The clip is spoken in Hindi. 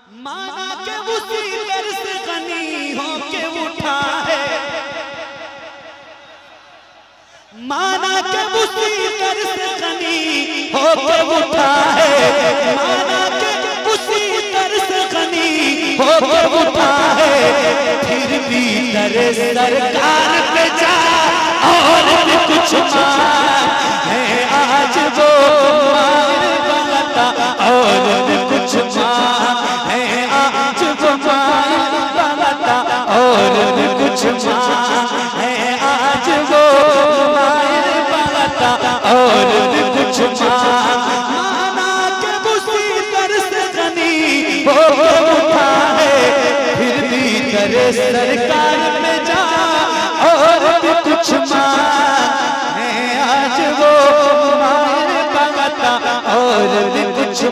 माना के उसी दर से गनी होके उठा है, माना के उसी दर से गनी होके उठा है, माना के उसी दर से गनी होके उठा है। फिर भी दर सरकार पे जा और भी कुछ है आज वो मार बलता और भी कुछ है आज वो मार बलता और भी कुछ है आज वो मार बलता और भी कुछ माना के उसी दर से गनी हो उठा है। फिर भी दर सरकार में जा और भी कुछ है आज वो मार बलता और भी कुछ